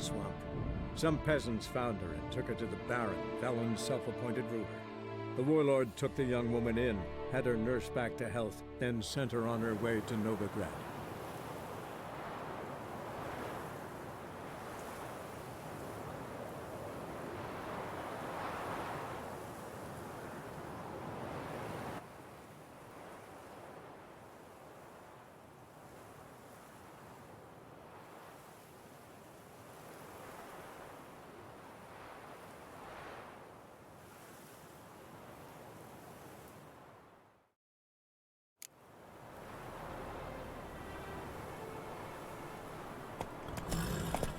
the swamp. Some peasants found her and took her to the Baron, Valen's self-appointed ruler. The warlord took the young woman in, had her nursed back to health, then sent her on her way to Novigrad.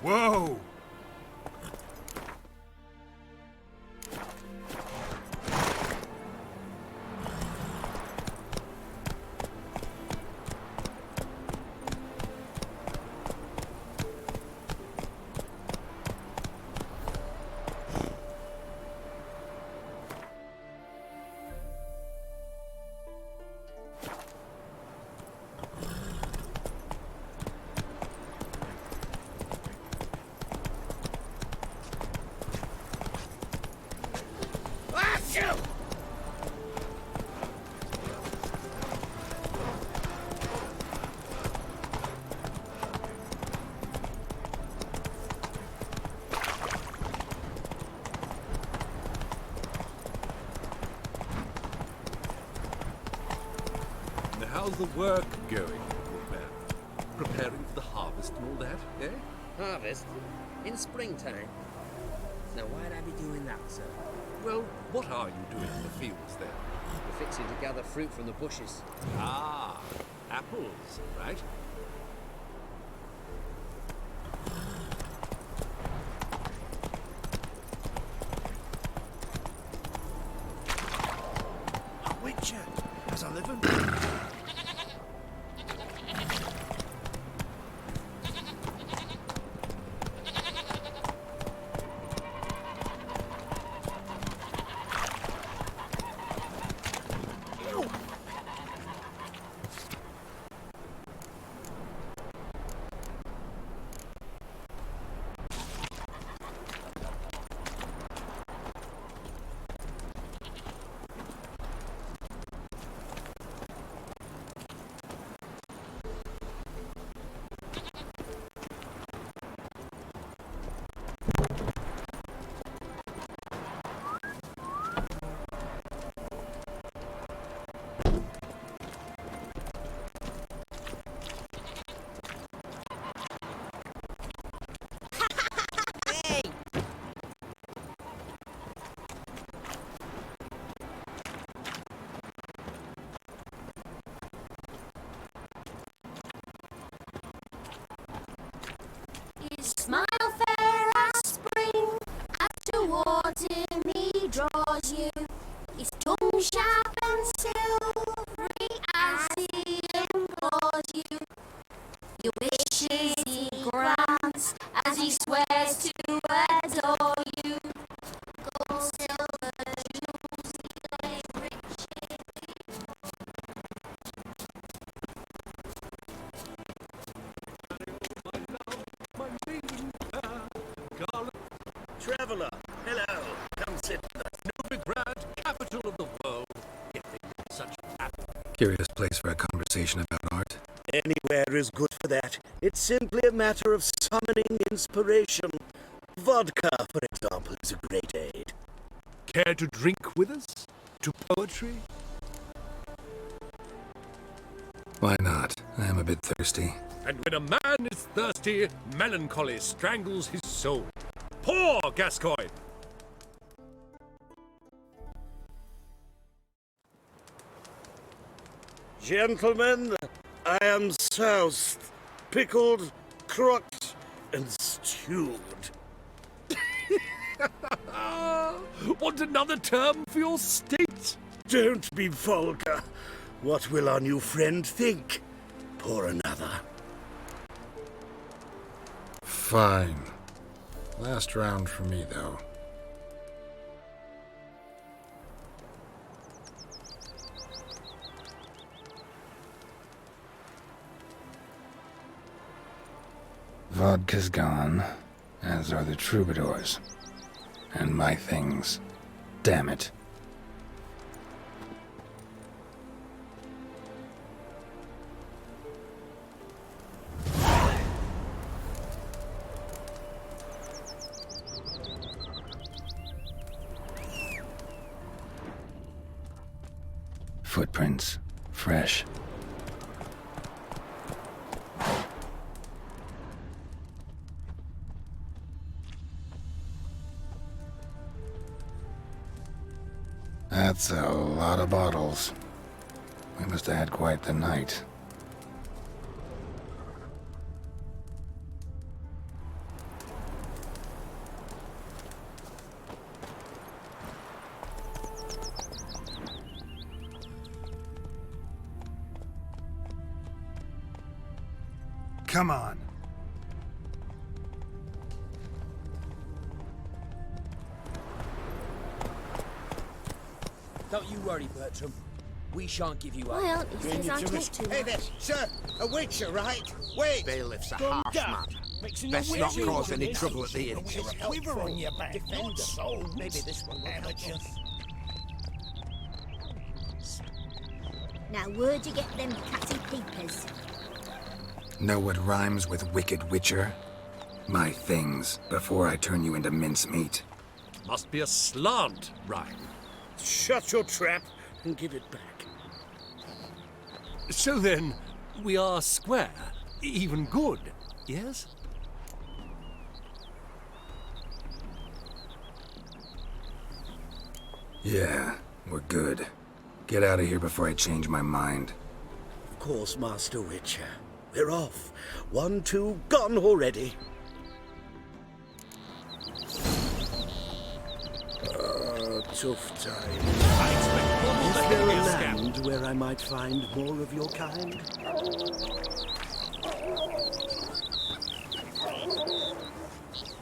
Whoa! How's the work going, good man? Preparing for the harvest and all that, eh? Harvest? In springtime? Now why'd I be doing that, sir? Well, what are you doing in the fields then? We're fixing to gather fruit from the bushes. Ah, apples, right? A witcher! As I live in... Smile fair as spring, as towards him he draws you. His tongue sharp and silvery as he implores you. Your wishes he grants as he swears to adore you. Gold, silver, jewels he lays richly. Traveller, hello. Come sit with us. Novigrad, capital of the world. Getting such Curious place for a conversation about art. Anywhere is good for that. It's simply a matter of summoning inspiration. Vodka, for example, is a great aid. Care to drink with us? To poetry? Why not? I am a bit thirsty. And when a man is thirsty, melancholy strangles his soul. Pour, Gascoigne! Gentlemen, I am soused, pickled, crocked, and stewed. Want another term for your state? Don't be vulgar. What will our new friend think? Pour another. Fine. Last round for me, though. Vodka's gone. as are the troubadours. And my things. Damn it. Footprints. Fresh. That's a lot of bottles. We must have had quite the night. Come on. Don't you worry, Bertram. We shan't give you up. Well, he says I talk too Hey much. there, sir. A witcher, right? Wait. Bailiff's a harsh man. Best not cause any trouble at the inn. With a quiver on your back. Defend us. Maybe this one will amateur. Now, where'd you get them catty peepers? Know what rhymes with wicked witcher? My things, before I turn you into mincemeat. Must be a slant rhyme. Shut your trap and give it back. So then, we are square, even good, yes? Yeah, we're good. Get out of here before I change my mind. Of course, Master Witcher. We're off. 1, 2, gone already. Tough time. Is there a land where I might find more of your kind?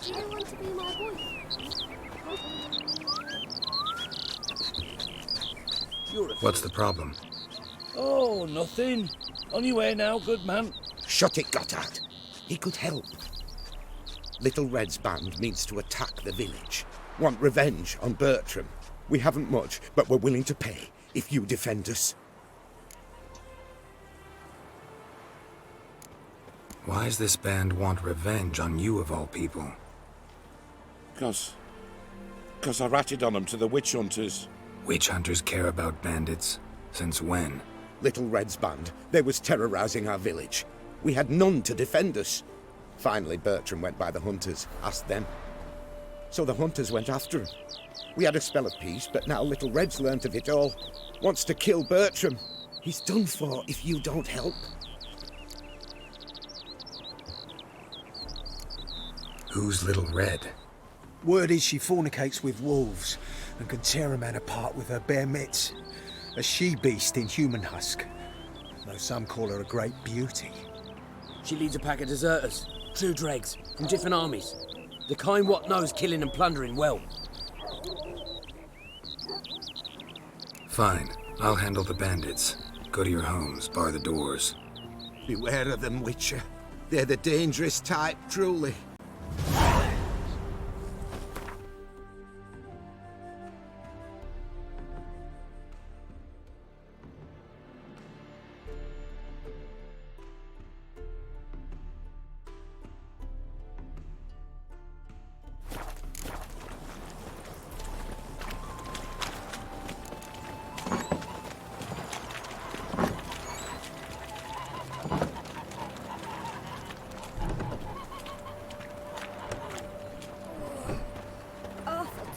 Do you want to be my boy? What's the problem? Oh, nothing. On your way now, good man. Shut it, Gotthard. He could help. Little Red's band means to attack the village. Want revenge on Bertram. We haven't much, but we're willing to pay if you defend us. Why's this band want revenge on you of all people? Cause I ratted on them to the witch hunters. Witch hunters care about bandits? Since when? Little Red's band, they was terrorizing our village. We had none to defend us. Finally, Bertram went by the hunters, asked them. So the hunters went after him. We had a spell of peace, but now Little Red's learnt of it all. Wants to kill Bertram. He's done for if you don't help. Who's Little Red? Word is she fornicates with wolves and can tear a man apart with her bare mitts. A she-beast in human husk. Though some call her a great beauty. She leads a pack of deserters, true dregs, from different armies. The kind what knows killing and plundering well. Fine. I'll handle the bandits. Go to your homes, bar the doors. Beware of them, Witcher. They're the dangerous type, truly.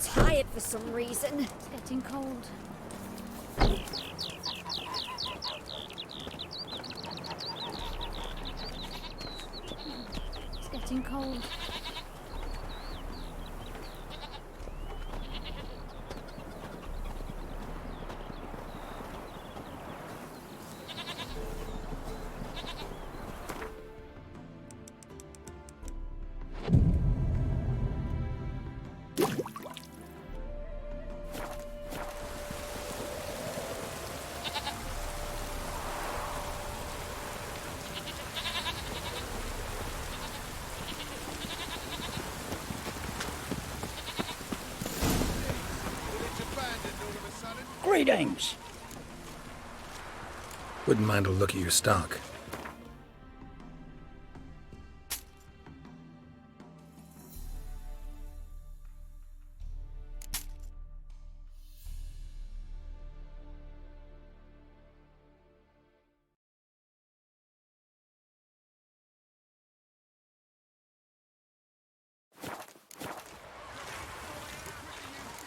Tired for some reason. It's getting cold. It's getting cold. Greetings. Wouldn't mind a look at your stock.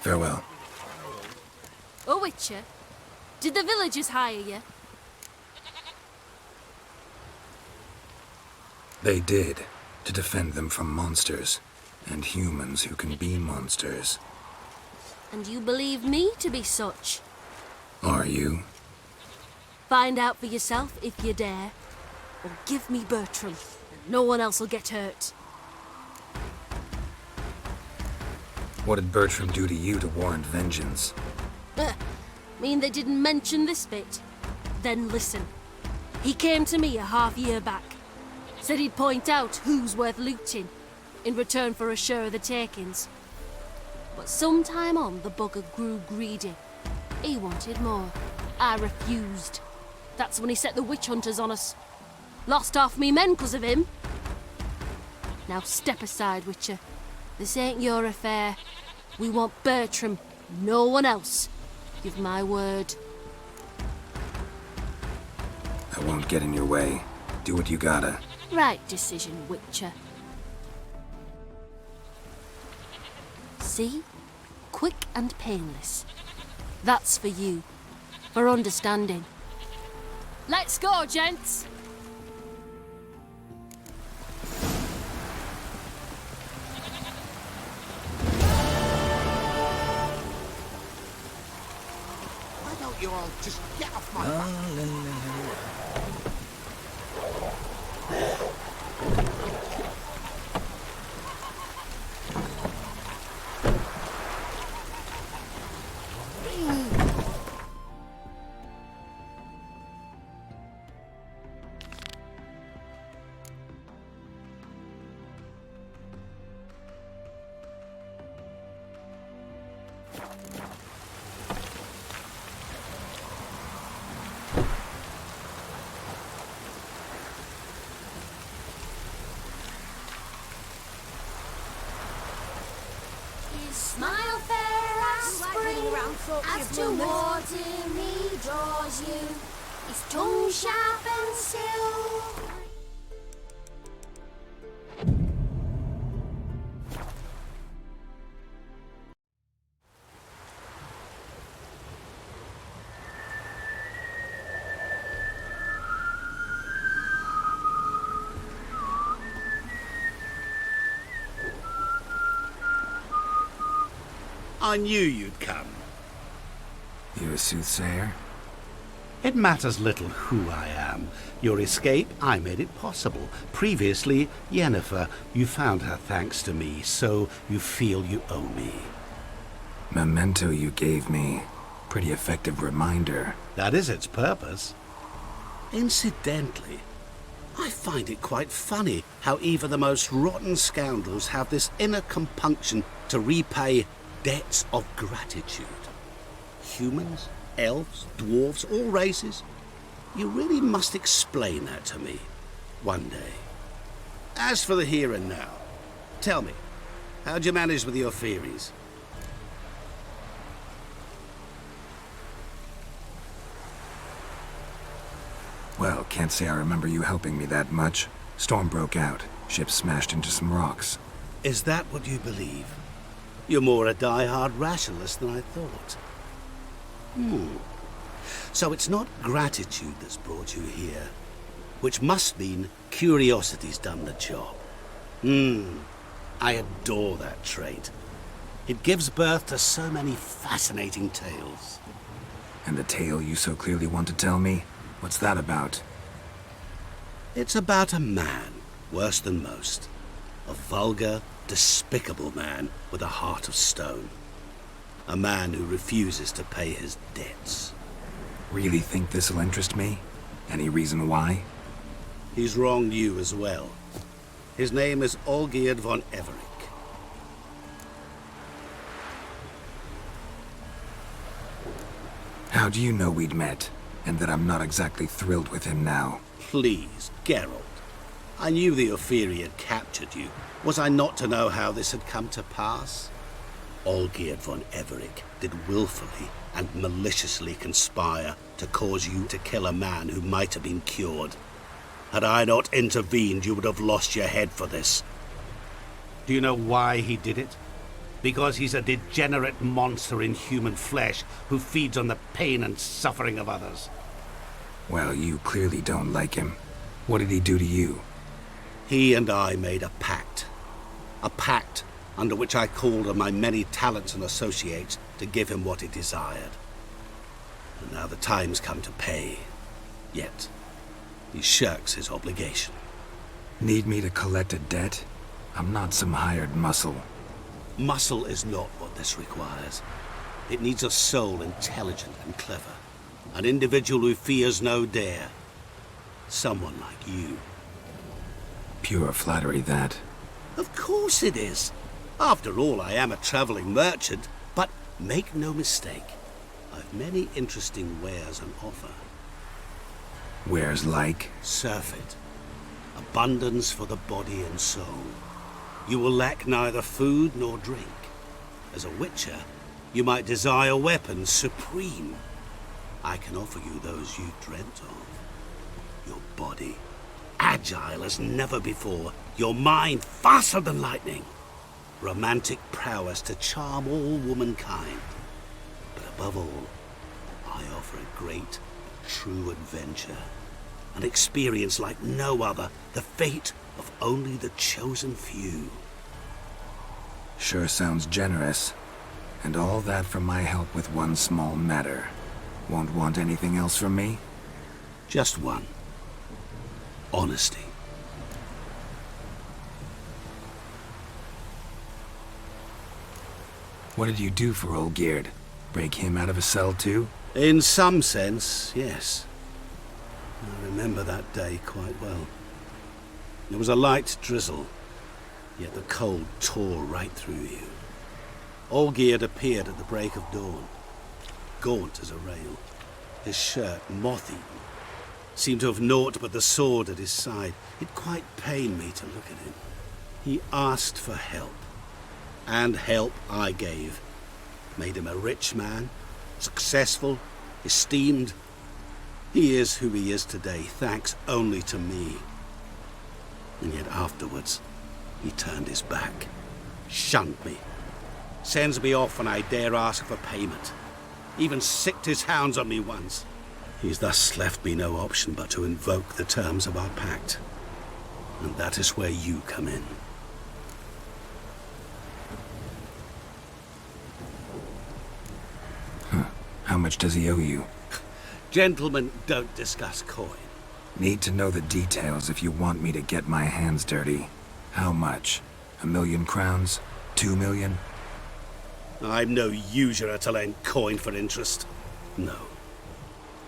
Farewell. Oh, Witcher, did the villagers hire you? They did, to defend them from monsters, and humans who can be monsters. And you believe me to be such? Are you? Find out for yourself if you dare, or give me Bertram, and no one else will get hurt. What did Bertram do to you to warrant vengeance? Mean they didn't mention this bit? Then listen. He came to me a half-year back. Said he'd point out who's worth looting, in return for a share of the takings. But sometime on, the bugger grew greedy. He wanted more. I refused. That's when he set the witch hunters on us. Lost half me men 'cause of him. Now step aside, Witcher. This ain't your affair. We want Bertram, no one else. Give my word. I won't get in your way. Do what you gotta. Right decision, Witcher. See? Quick and painless. That's for you. For understanding. Let's go, gents! Why don't you all just get off my back? Smile fair as spring, as towards him he draws you. His tongue sharp and silvery. I knew you'd come. You a soothsayer? It matters little who I am. Your escape, I made it possible. Previously, Yennefer, you found her thanks to me, so you feel you owe me. Memento you gave me. Pretty effective reminder. That is its purpose. Incidentally, I find it quite funny how even the most rotten scoundrels have this inner compunction to repay debts of gratitude. Humans, elves, dwarves, all races. You really must explain that to me one day. As for the here and now, tell me, how'd you manage with your theories? Well, can't say I remember you helping me that much. Storm broke out. Ship smashed into some rocks. Is that what you believe? You're more a die-hard rationalist than I thought. So it's not gratitude that's brought you here, which must mean curiosity's done the job. I adore that trait. It gives birth to so many fascinating tales. And the tale you so clearly want to tell me? What's that about? It's about a man, worse than most. A vulgar, despicable man with a heart of stone. A man who refuses to pay his debts. Really think this'll interest me? Any reason why? He's wronged you as well. His name is Olgierd von Everec. How do you know we'd met, and that I'm not exactly thrilled with him now? Please, Geralt. I knew the Ophiri had captured you. Was I not to know how this had come to pass? Olgierd von Everec did willfully and maliciously conspire to cause you to kill a man who might have been cured. Had I not intervened, you would have lost your head for this. Do you know why he did it? Because he's a degenerate monster in human flesh who feeds on the pain and suffering of others. Well, you clearly don't like him. What did he do to you? He and I made a pact. A pact under which I called on my many talents and associates to give him what he desired. And now the time's come to pay. Yet, he shirks his obligation. Need me to collect a debt? I'm not some hired muscle. Muscle is not what this requires. It needs a soul intelligent and clever. An individual who fears no dare. Someone like you. Pure flattery, that. Of course it is. After all, I am a traveling merchant, but make no mistake, I've many interesting wares on offer. Wares like? Surfeit. Abundance for the body and soul. You will lack neither food nor drink. As a witcher, you might desire weapons supreme. I can offer you those you dreamt of. Your body, agile as never before. Your mind, faster than lightning. Romantic prowess to charm all womankind. But above all, I offer a great, true adventure. An experience like no other. The fate of only the chosen few. Sure sounds generous. And all that for my help with one small matter. Won't want anything else from me? Just one. Honesty. What did you do for Olgierd? Break him out of a cell too? In some sense, yes. I remember that day quite well. There was a light drizzle, yet the cold tore right through you. Olgierd appeared at the break of dawn, gaunt as a rail, his shirt moth-eaten, seemed to have naught but the sword at his side. It quite pained me to look at him. He asked for help, and help I gave. Made him a rich man, successful, esteemed. He is who he is today, thanks only to me. And yet afterwards, he turned his back, shunned me, sends me off when I dare ask for payment, even sicked his hounds on me once. He's thus left me no option but to invoke the terms of our pact. And that is where you come in. How much does he owe you? Gentlemen don't discuss coin. Need to know the details if you want me to get my hands dirty. How much? 1,000,000 crowns? 2 million? I'm no usurer to lend coin for interest. No.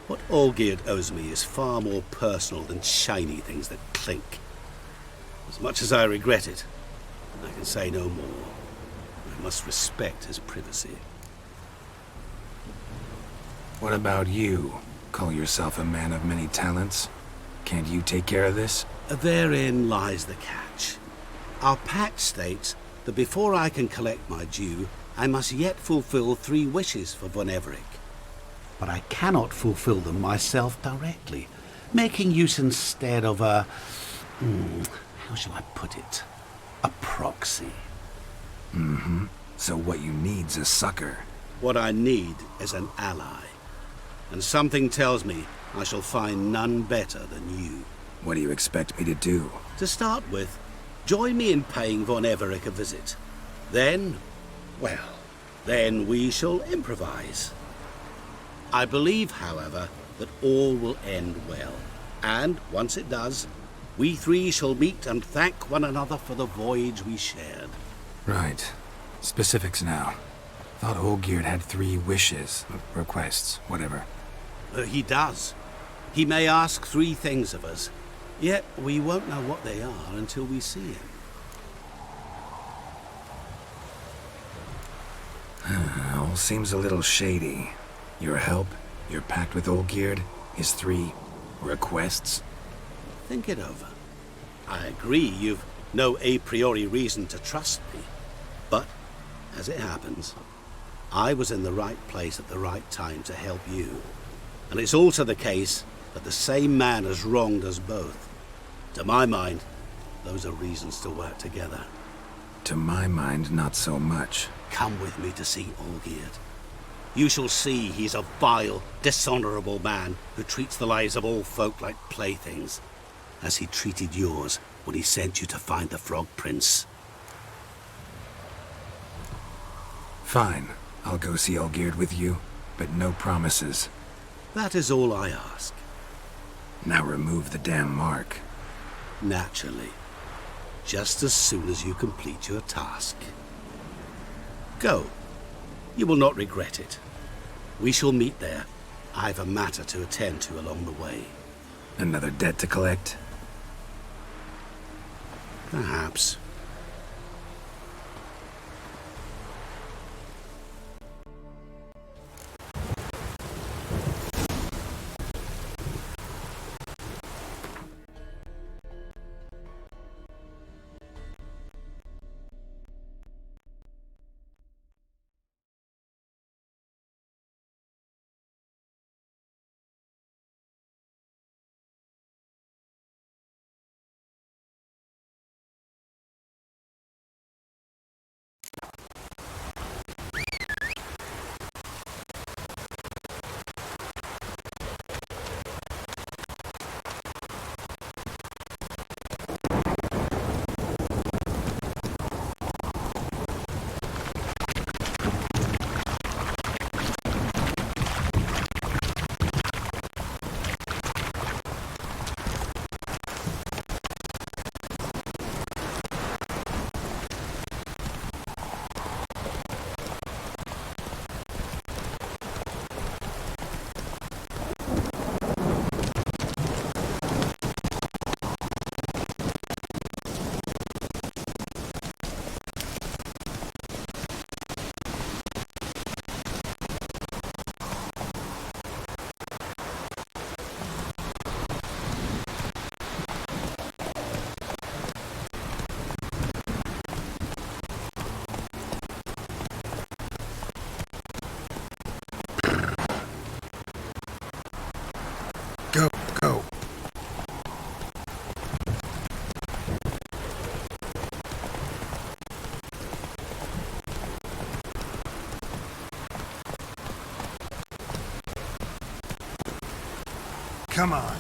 What Olgierd owes me is far more personal than shiny things that clink. As much as I regret it, I can say no more. I must respect his privacy. What about you? Call yourself a man of many talents? Can't you take care of this? Therein lies the catch. Our pact states that before I can collect my due, I must yet fulfill 3 wishes for von Everec. But I cannot fulfill them myself directly, making use instead of a... how shall I put it? A proxy. Mm-hmm. So what you need's a sucker. What I need is an ally. And something tells me I shall find none better than you. What do you expect me to do? To start with, join me in paying von Everec a visit. Then, well, then we shall improvise. I believe, however, that all will end well. And, once it does, we 3 shall meet and thank one another for the voyage we shared. Right. Specifics now. Thought Olgierd had 3 wishes, requests, whatever. He does. He may ask 3 things of us, yet we won't know what they are until we see him. All seems a little shady. Your help? Your pact with Olgierd? His 3 requests? Think it over. I agree you've no a priori reason to trust me. But, as it happens, I was in the right place at the right time to help you. And it's also the case that the same man has wronged us both. To my mind, those are reasons to work together. To my mind, not so much. Come with me to see Olgierd. You shall see he's a vile, dishonorable man who treats the lives of all folk like playthings, as he treated yours when he sent you to find the Frog Prince. Fine. I'll go see Olgierd with you, but no promises. That is all I ask. Now remove the damn mark. Naturally. Just as soon as you complete your task. Go. You will not regret it. We shall meet there. I have a matter to attend to along the way. Another debt to collect? Perhaps. Go, go. Come on.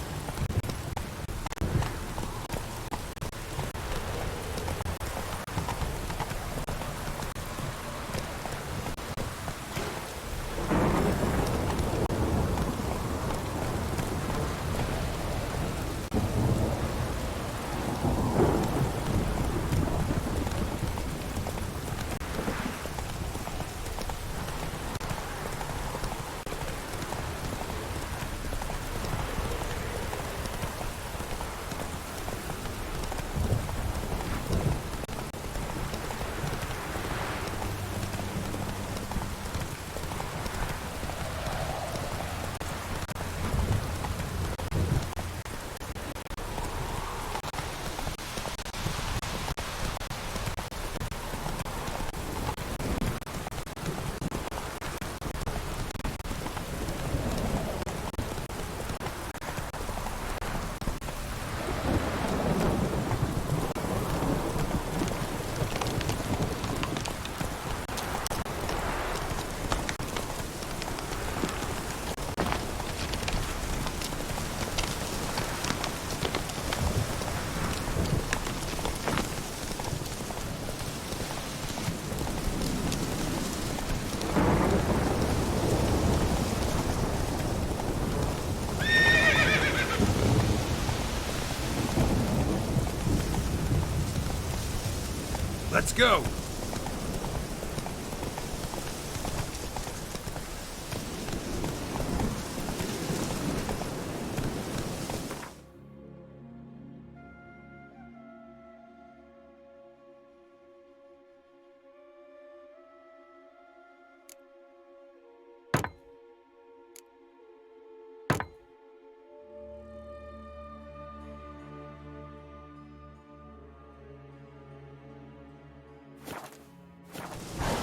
Let's go!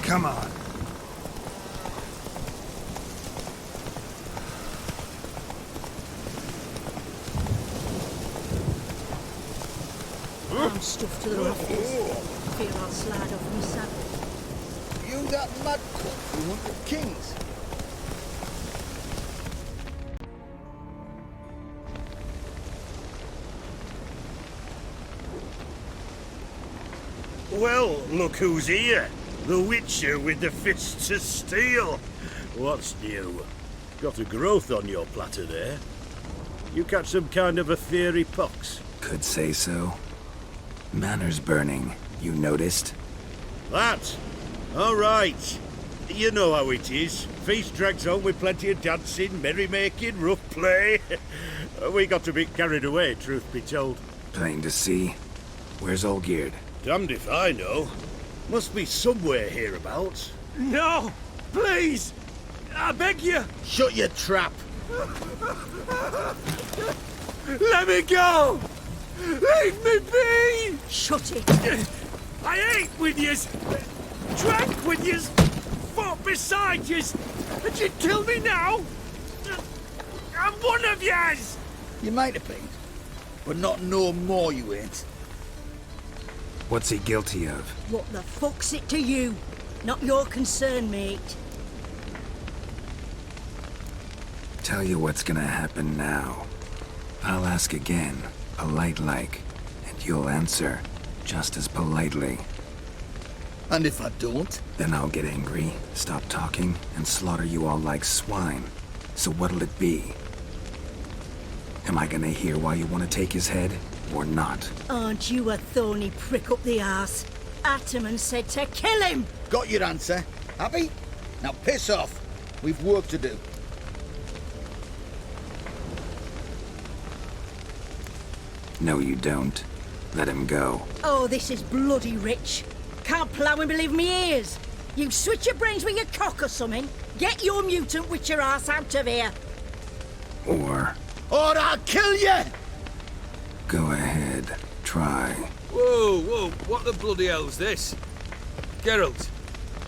Come on. I'm stuffed to the rafters. Fear I'll slide off my saddle. You that mad cook who hunted kings? Well, look who's here. The Witcher with the fists of steel. What's new? Got a growth on your platter there. You catch some kind of a fiery pox? Could say so. Manor's burning. You noticed? That? All right. You know how it is. Feast drags on with plenty of dancing, merrymaking, rough play. We got a bit carried away, truth be told. Plain to see. Where's Olgierd? Damned if I know. Must be somewhere hereabouts. No! Please! I beg you! Shut your trap! Let me go! Leave me be! Shut it! I ate with yous! Drank with yous! Fought beside yous! And you kill me now? I'm one of yous! You might have been, but not no more you ain't. What's he guilty of? What the fuck's it to you? Not your concern, mate. Tell you what's gonna happen now. I'll ask again, polite-like, and you'll answer just as politely. And if I don't? Then I'll get angry, stop talking, and slaughter you all like swine. So what'll it be? Am I gonna hear why you want to take his head, or not? Aren't you a thorny prick up the arse? Ataman said to kill him! Got your answer. Happy? Now piss off. We've work to do. No, you don't. Let him go. Oh, this is bloody rich. Can't plough and believe me ears. You switch your brains with your cock or something. Get your mutant witcher ass out of here. Or I'll kill you! go ahead, try. Whoa, whoa, what the bloody hell's this? Geralt,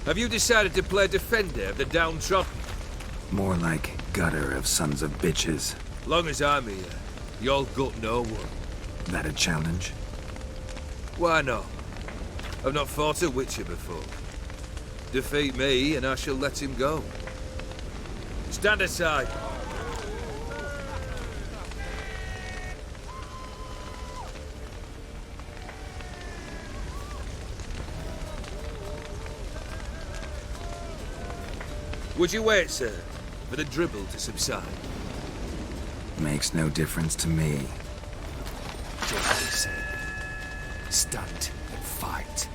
have you decided to play defender of the downtrodden? More like gutter of sons of bitches. Long as I'm here, you'll gut no one. That a challenge? Why not? I've not fought a Witcher before. Defeat me and I shall let him go. Stand aside. Would you wait, sir, for the dribble to subside? Makes no difference to me. Gently said. Stand and fight.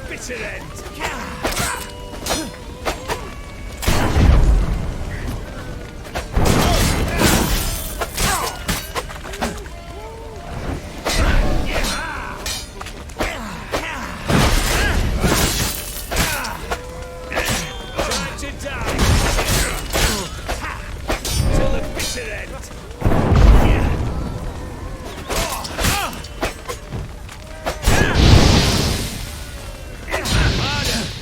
bitter end. Harder!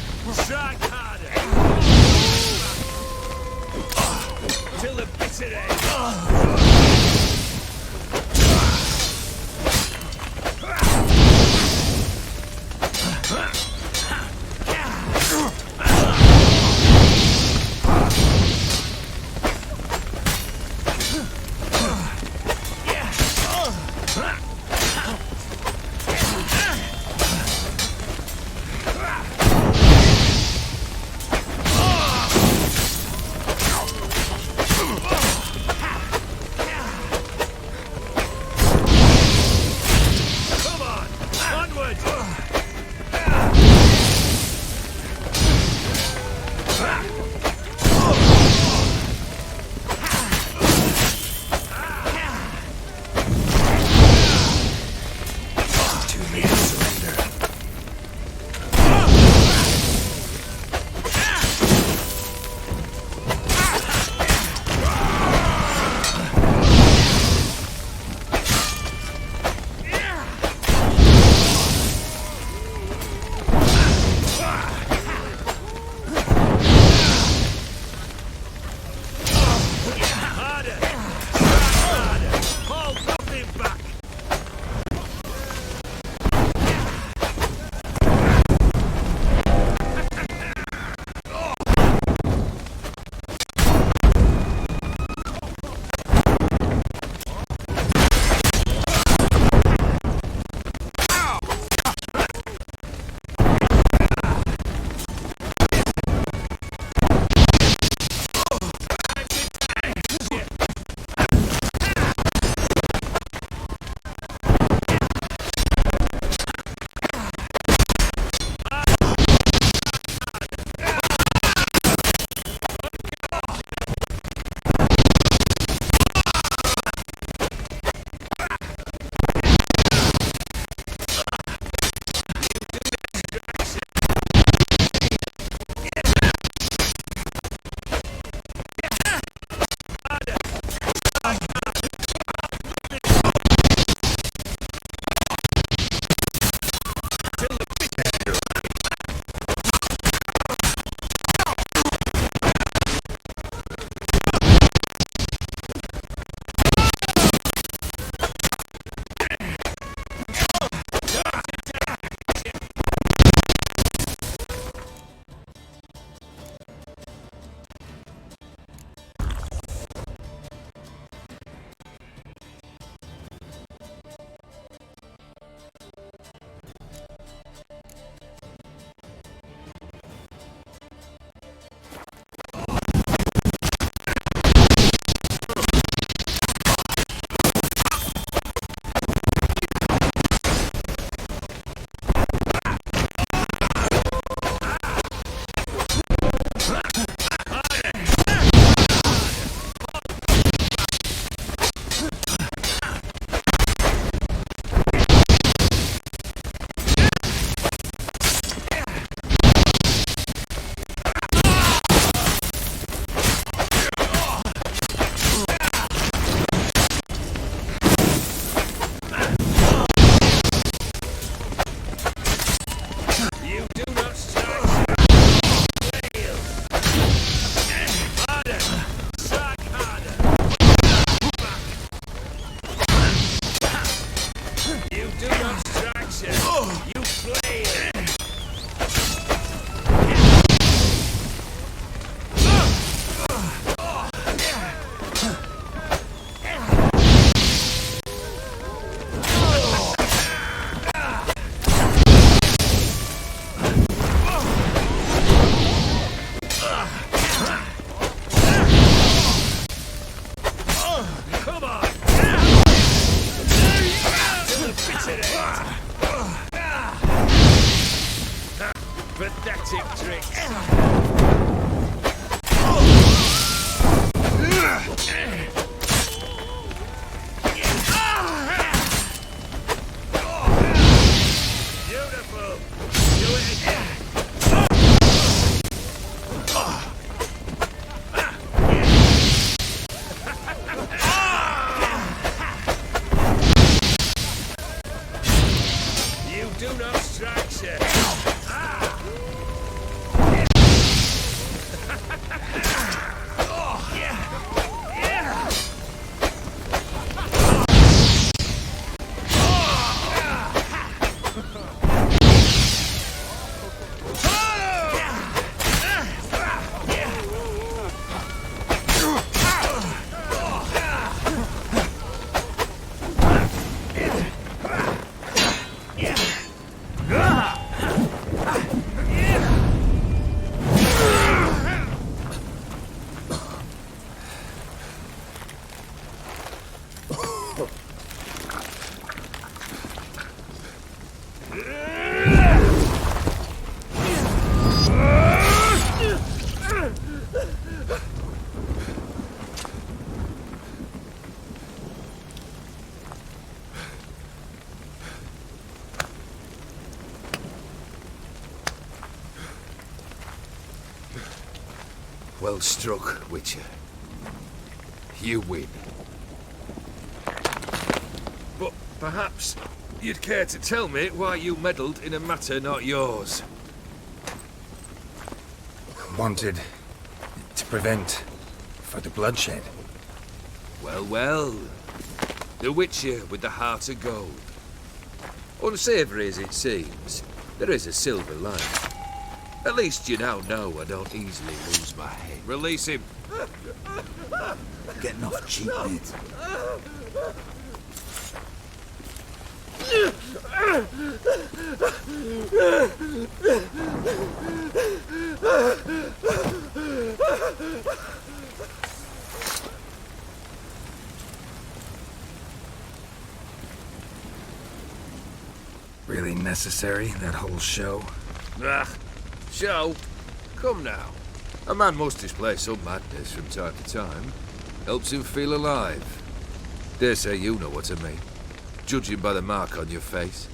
Pathetic tricks. Beautiful. Do it again. You do not strike, sir. Well struck, Witcher. You win. But perhaps you'd care to tell me why you meddled in a matter not yours. Wanted to prevent further bloodshed. Well, well. The Witcher with the heart of gold. Unsavoury as it seems, there is a silver lining. At least you now know I don't easily lose my head. Release him. Getting off cheap, mate. Really necessary, that whole show? Ah, show? Come now. A man must display some madness from time to time. Helps him feel alive. Dare say you know what I mean. Judging by the mark on your face.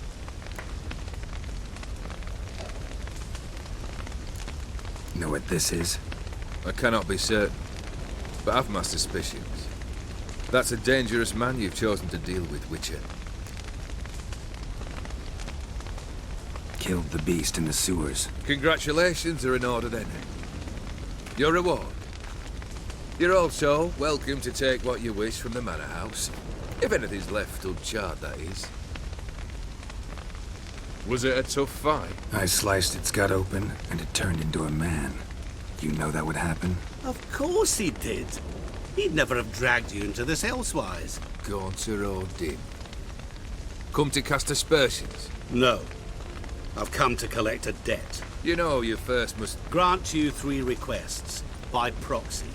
Know what this is? I cannot be certain, but I've my suspicions. That's a dangerous man you've chosen to deal with, Witcher. Killed the beast in the sewers. Congratulations are in order then. Your reward. You're also welcome to take what you wish from the manor house. If anything's left uncharred, that is. Was it a tough fight? I sliced its gut open, and it turned into a man. You know that would happen? Of course he did. He'd never have dragged you into this elsewise. Gaunter Odin. Come to cast aspersions? No. I've come to collect a debt. You know you first must... Grant you 3 requests, by proxy.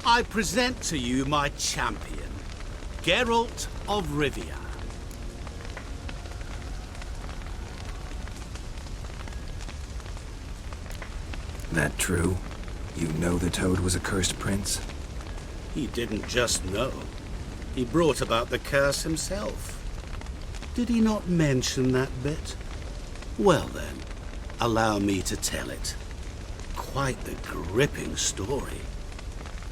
I present to you my champion, Geralt of Rivia. That true? You know the Toad was a cursed prince? He didn't just know. He brought about the curse himself. Did he not mention that bit? Well then, allow me to tell it. Quite the gripping story.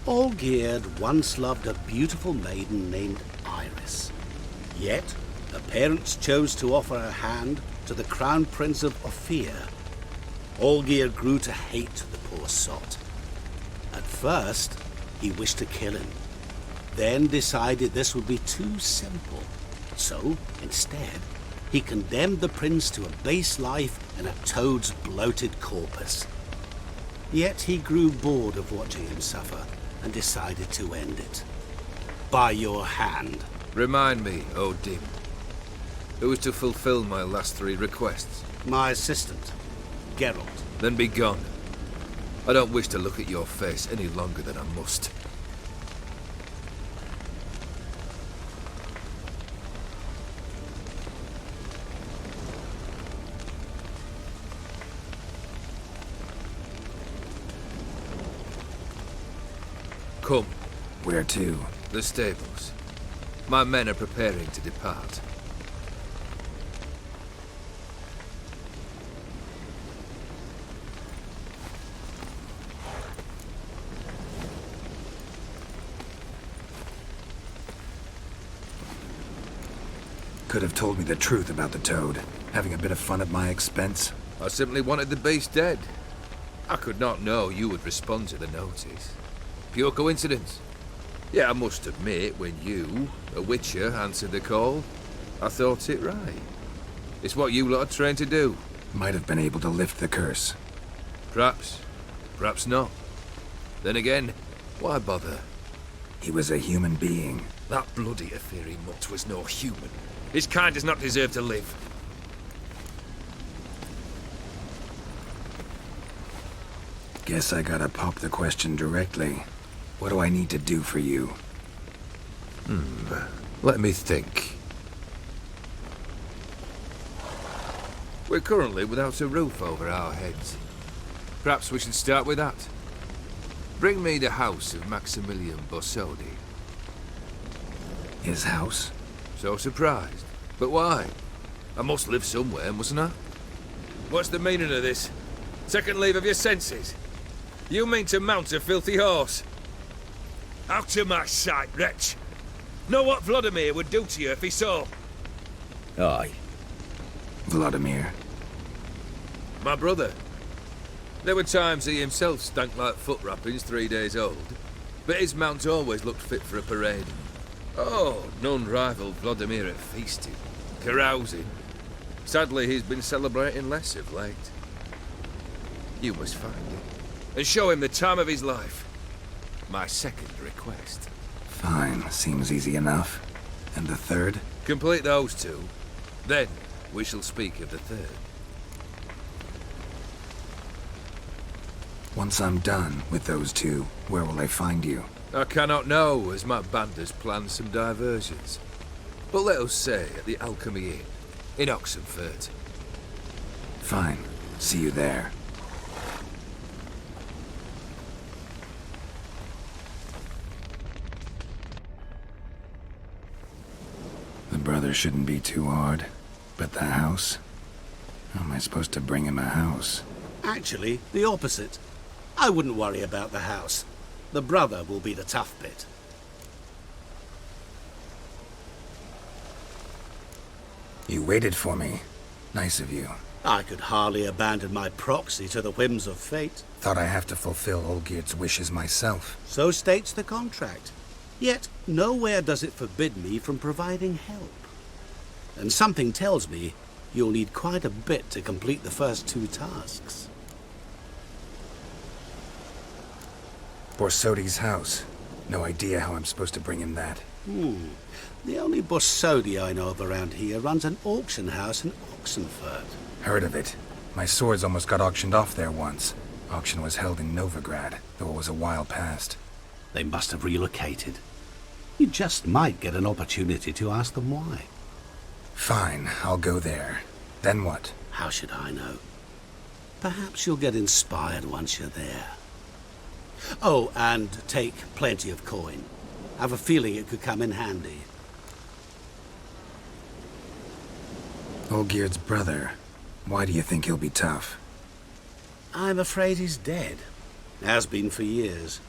Olgierd once loved a beautiful maiden named Iris. Yet, her parents chose to offer her hand to the Crown Prince of Ophir. Olgierd grew to hate the poor sot. At first, he wished to kill him. Then decided this would be too simple. So, instead, he condemned the prince to a base life in a toad's bloated corpus. Yet he grew bored of watching him suffer and decided to end it. By your hand. Remind me, Odin. Who is to fulfill my last 3 requests? My assistant, Geralt. Then be gone. I don't wish to look at your face any longer than I must. Come. Where to? The stables. My men are preparing to depart. Could have told me the truth about the toad. Having a bit of fun at my expense. I simply wanted the beast dead. I could not know you would respond to the notice. Pure coincidence. Yeah, I must admit, when you, a witcher, answered the call, I thought it right. It's what you lot are trained to do. Might have been able to lift the curse. Perhaps. Perhaps not. Then again, why bother? He was a human being. That bloody Aetheri mutt was no human. His kind does not deserve to live. Guess I gotta pop the question directly. What do I need to do for you? Let me think. We're currently without a roof over our heads. Perhaps we should start with that. Bring me the house of Maximilian Borsodi. His house? So surprised. But why? I must live somewhere, mustn't I? What's the meaning of this? Second leave of your senses? You mean to mount a filthy horse? Out of my sight, wretch! Know what Vladimir would do to you if he saw? Aye. Vladimir. My brother. There were times he himself stank like foot wrappings 3 days old, but his mount always looked fit for a parade. Oh, none rivaled Vladimir at feasting, carousing. Sadly, he's been celebrating less of late. You must find him, and show him the time of his life. My second request. Fine, seems easy enough. And the third? Complete those two, then we shall speak of the third. Once I'm done with those two, where will I find you? I cannot know, as my band has planned some diversions. But let us say at the Alchemy Inn, in Oxenfurt. Fine. See you there. The brother shouldn't be too hard. But the house? How am I supposed to bring him a house? Actually, the opposite. I wouldn't worry about the house. The brother will be the tough bit. You waited for me. Nice of you. I could hardly abandon my proxy to the whims of fate. Thought I have to fulfill Olgierd's wishes myself. So states the contract. Yet, nowhere does it forbid me from providing help. And something tells me you'll need quite a bit to complete the first 2 tasks. Borsodi's house. No idea how I'm supposed to bring him that. The only Borsodi I know of around here runs an auction house in Oxenfurt. Heard of it. My swords almost got auctioned off there once. Auction was held in Novigrad, though it was a while past. They must have relocated. You just might get an opportunity to ask them why. Fine, I'll go there. Then what? How should I know? Perhaps you'll get inspired once you're there. Oh, and take plenty of coin. Have a feeling it could come in handy. Olgierd's brother. Why do you think he'll be tough? I'm afraid he's dead. Has been for years.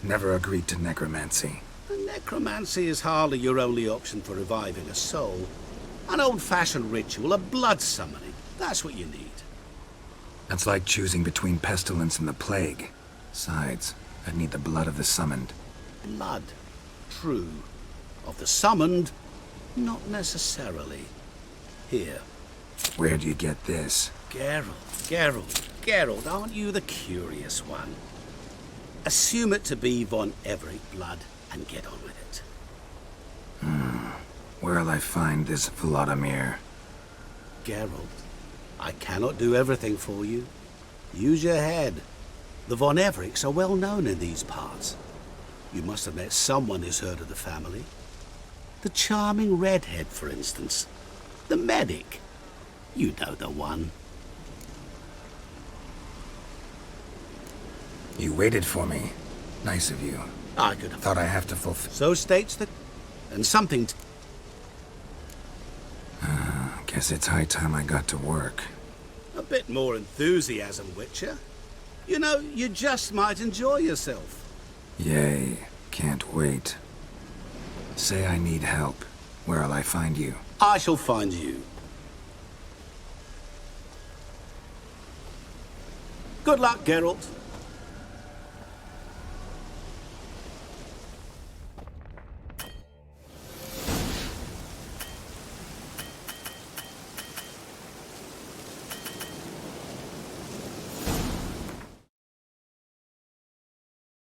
Never agreed to necromancy. Necromancy is hardly your only option for reviving a soul. An old-fashioned ritual, a blood summoning. That's what you need. That's like choosing between pestilence and the plague. Besides, I'd need the blood of the summoned. Blood. True. Of the summoned, not necessarily. Here. Where do you get this? Geralt, aren't you the curious one? Assume it to be von Everett blood and get on with it. Where'll I find this Vladimir? Geralt, I cannot do everything for you. Use your head. The von Evericks are well known in these parts. You must have met someone who's heard of the family. The charming redhead, for instance. The medic. You know the one. You waited for me. Nice of you. I could have Thought I have to fulfill. So states the... And something... Guess it's high time I got to work. A bit more enthusiasm, Witcher. You know, you just might enjoy yourself. Yay. Can't wait. Say I need help. Where'll I find you? I shall find you. Good luck, Geralt.